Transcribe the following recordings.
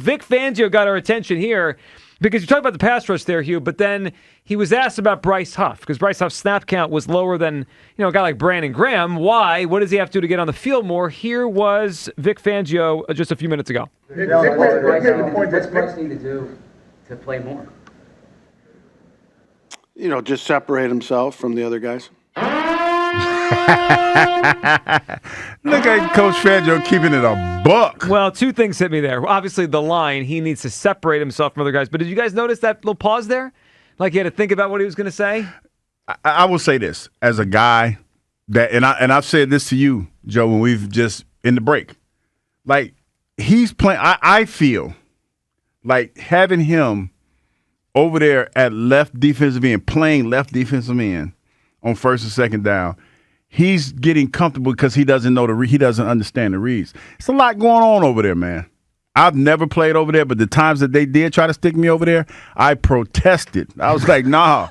Vic Fangio got our attention here because you talked about the pass rush there, Hugh, but then he was asked about Bryce Huff because Bryce Huff's snap count was lower than a guy like Brandon Graham. Why? What does he have to do to get on the field more? Here was Vic Fangio just a few minutes ago. What's Bryce need to do to play more? Just separate himself from the other guys. Look at Coach Fangio keeping it a buck. Well, two things hit me there. Obviously, the line, he needs to separate himself from other guys. But did you guys notice that little pause there? Like he had to think about what he was going to say? I will say this as a guy that, and I've said this to you, Joe, when we've just in the break. Like he's playing. I feel like having him over there at left defensive end, playing left defensive end on first and second down. He's getting comfortable because he doesn't know he doesn't understand the reads. It's a lot going on over there, man. I've never played over there, but the times that they did try to stick me over there, I protested. I was like, nah,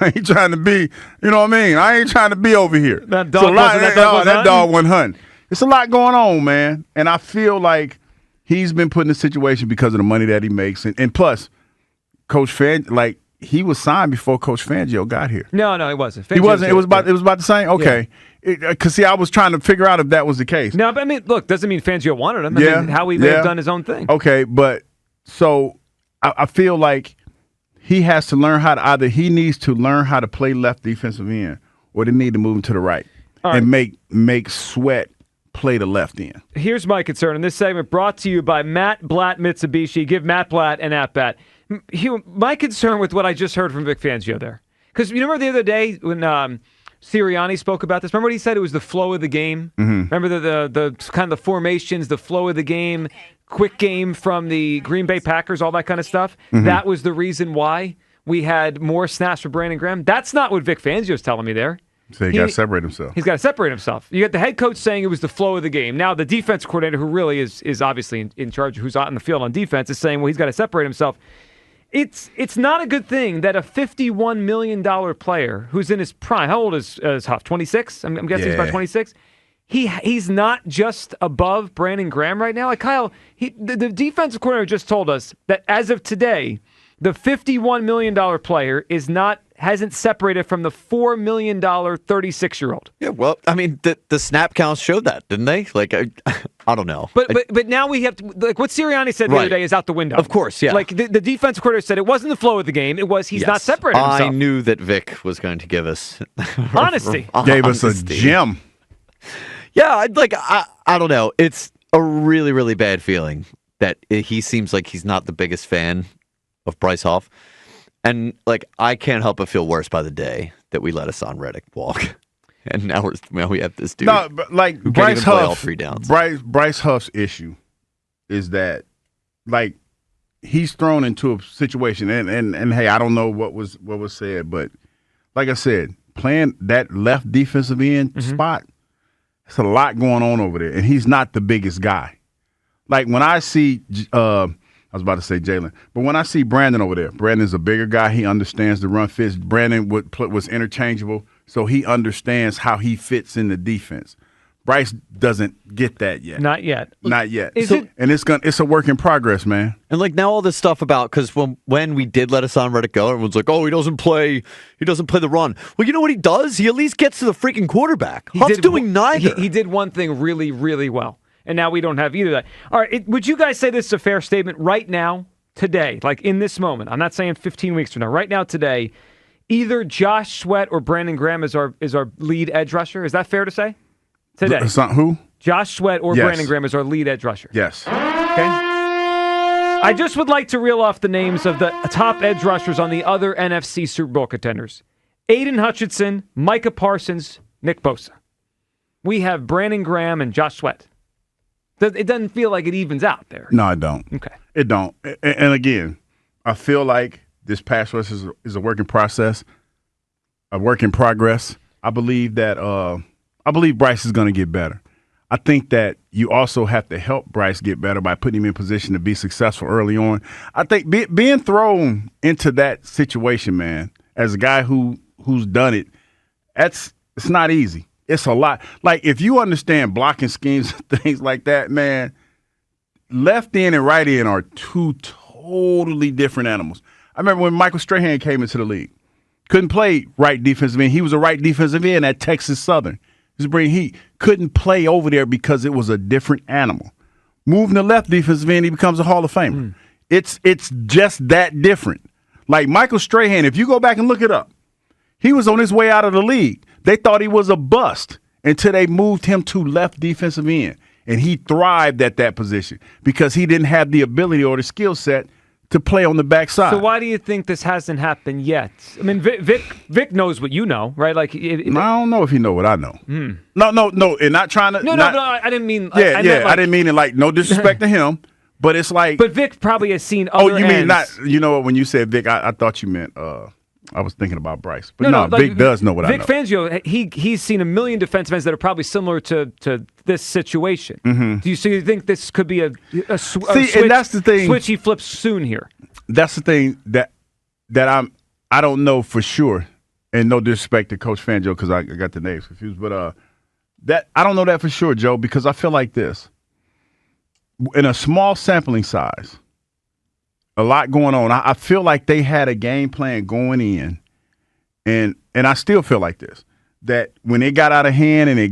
I ain't trying to be, you know what I mean? I ain't trying to be over here. That dog went hunting. It's a lot going on, man. And I feel like he's been put in a situation because of the money that he makes. And plus, Coach Fangio, like, he was signed before Coach Fangio got here. No, he wasn't. He wasn't. It was about the same. Okay, because see, I was trying to figure out if that was the case. No, but I mean, look, doesn't mean Fangio wanted him. I mean, how he may have done his own thing. Okay, but so I feel like he has to learn how to he needs to learn how to play left defensive end, or they need to move him to the right and make Sweat play the left end. Here's my concern in this segment, brought to you by Matt Blatt Mitsubishi. Give Matt Blatt an at-bat. My concern with what I just heard from Vic Fangio there, because you remember the other day when Sirianni spoke about this? Remember what he said? It was the flow of the game. Mm-hmm. Remember the kind of the formations, the flow of the game, quick game from the Green Bay Packers, all that kind of stuff. Mm-hmm. That was the reason why we had more snaps for Brandon Graham. That's not what Vic Fangio's telling me there. So he got to separate himself. He's got to separate himself. You got the head coach saying it was the flow of the game. Now the defense coordinator, who really is obviously in charge, who's out in the field on defense, is saying, well, he's got to separate himself. It's not a good thing that a $51 million player who's in his prime, how old is Huff, 26? I'm guessing he's about 26. He's not just above Brandon Graham right now. Like Kyle, the defensive coordinator just told us that as of today, the $51 million player hasn't separated from the $4 million 36-year-old. Yeah, well, I mean, the snap counts showed that, didn't they? Like, I don't know. But now we have to, like what Sirianni said the other day is out the window. Of course, yeah. Like the defensive coordinator said it wasn't the flow of the game. It was he's not separating himself. I knew that Vic was going to give us honesty. Gave us a gem. Yeah, I don't know. It's a really, really bad feeling that he seems like he's not the biggest fan of Bryce Huff. And, I can't help but feel worse by the day that we let Hassan Reddick walk. And now we have this dude. No, but who Bryce can't even play Huff, all three downs. Bryce Huff's issue is that, he's thrown into a situation, and hey, I don't know what was said, but like I said, playing that left defensive end spot, there's a lot going on over there, and he's not the biggest guy. Like when I see, I was about to say Jalen, but when I see Brandon over there, Brandon's a bigger guy. He understands the run fits. Brandon was interchangeable, so he understands how he fits in the defense. Bryce doesn't get that yet. Not yet. Not yet. And it's a work in progress, man. And now all this stuff about, because when we did let Hassan Reddick go, everyone's like, oh, he doesn't play the run. Well, you know what he does? He at least gets to the freaking quarterback. Huff's doing neither. He did one thing really, really well. And now we don't have either of that. All right, would you guys say this is a fair statement right now, today, like in this moment? I'm not saying 15 weeks from now. Right now, today, either Josh Sweat or Brandon Graham is our lead edge rusher. Is that fair to say? Today. Who? Josh Sweat or Brandon Graham is our lead edge rusher. Yes. Okay. I just would like to reel off the names of the top edge rushers on the other NFC Super Bowl contenders. Aiden Hutchinson, Micah Parsons, Nick Bosa. We have Brandon Graham and Josh Sweat. It doesn't feel like it evens out there. No, it don't. Okay. It don't. And again, I feel like this pass rush is a work in process, a work in progress. I believe that Bryce is going to get better. I think that you also have to help Bryce get better by putting him in position to be successful early on. I think being thrown into that situation, man, as a guy who's done it, it's not easy. It's a lot. Like, if you understand blocking schemes and things like that, man, left end and right end are two totally different animals. I remember when Michael Strahan came into the league. Couldn't play right defensive end. He was a right defensive end at Texas Southern. He couldn't play over there because it was a different animal. Moving to left defensive end, he becomes a Hall of Famer. It's just that different. Like Michael Strahan, if you go back and look it up, he was on his way out of the league. They thought he was a bust until they moved him to left defensive end. And he thrived at that position because he didn't have the ability or the skill set to play on the backside. So why do you think this hasn't happened yet? I mean, Vic knows what you know, right? Like, I don't know if he know what I know. No, and not trying to. No, I didn't mean. Yeah, I didn't mean it like no disrespect to him, but it's like. But Vic probably has seen other. Oh, you mean ends. not? You know, when you said Vic, I thought you meant. I was thinking about Bryce, but no, Vic does know what I know. Vic Fangio, he's seen a million defensive ends that are probably similar to this situation. Do you think this could be a switch? And that's the thing. Switch he flips soon here. That's the thing that I don't know for sure, and no disrespect to Coach Fangio because I got the names confused, but that I don't know that for sure, Joe, because I feel like this in a small sampling size. A lot going on. I feel like they had a game plan going in, and I still feel like this, that when it got out of hand and they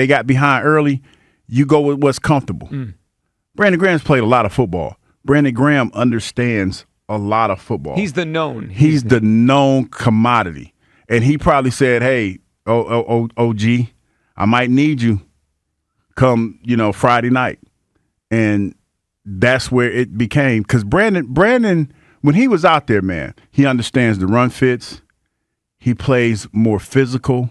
got behind early, you go with what's comfortable. Brandon Graham's played a lot of football. Brandon Graham understands a lot of football. He's the known. He's the known commodity. And he probably said, hey, OG, I might need you come, Friday night. And that's where it became, because Brandon, when he was out there, man, he understands the run fits. He plays more physical.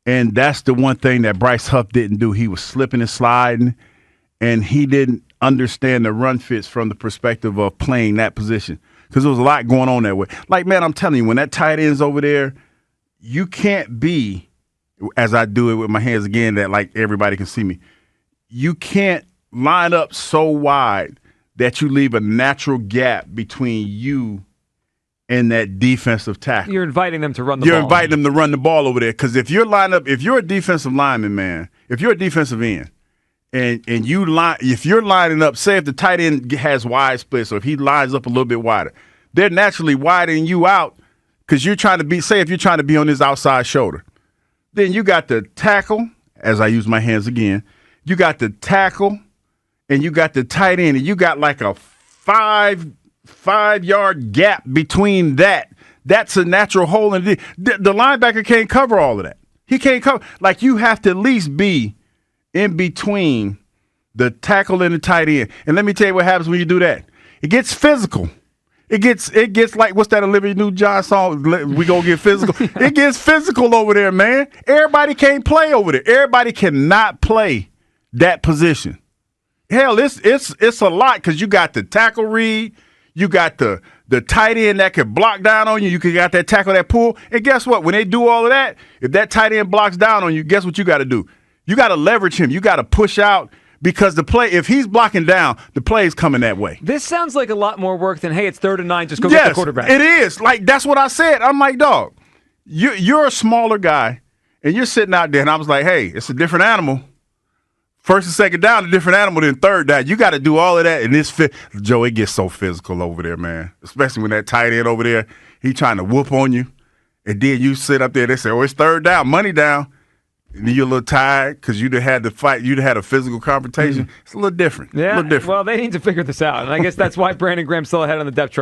And that's the one thing that Bryce Huff didn't do. He was slipping and sliding, and he didn't understand the run fits from the perspective of playing that position, because there was a lot going on that way. Like, man, I'm telling you, when that tight end's over there, you can't be, as I do it with my hands again, that like everybody can see me, you can't line up so wide that you leave a natural gap between you and that defensive tackle. You're inviting them to run the ball. You're inviting them to run the ball over there, because if you're a defensive lineman, man, if you're a defensive end, and if you're lining up, say if the tight end has wide splits, or if he lines up a little bit wider, they're naturally widening you out because you're trying to be, say if you're trying to be on his outside shoulder. Then you got the tackle, as I use my hands again, you got the tackle, and you got the tight end, and you got like a five-yard gap between that. That's a natural hole in the linebacker can't cover all of that. He can't cover. Like, you have to at least be in between the tackle and the tight end. And let me tell you what happens when you do that. It gets physical. It gets like, what's that Olivia Newton-John song? We gonna get physical. It gets physical over there, man. Everybody can't play over there. Everybody cannot play that position. Hell, it's a lot, because you got the tackle read, you got the tight end that can block down on you, you got that tackle that pull, and guess what? When they do all of that, if that tight end blocks down on you, guess what you got to do? You got to leverage him. You got to push out, because the play, if he's blocking down, the play is coming that way. This sounds like a lot more work than, hey, it's 3rd and 9, just go get the quarterback. It is. Like, that's what I said. I'm like, dog, you're a smaller guy, and you're sitting out there, and I was like, hey, it's a different animal. 1st and 2nd down, a different animal than 3rd down. You got to do all of that. And Joe, it gets so physical over there, man. Especially when that tight end over there, he trying to whoop on you. And then you sit up there, they say, oh, it's 3rd down, money down. And then you're a little tired because you'd have had to fight. You'd have had a physical confrontation. It's a little different. Yeah, a little different. Well, they need to figure this out. And I guess that's why Brandon Graham's still ahead on the depth chart.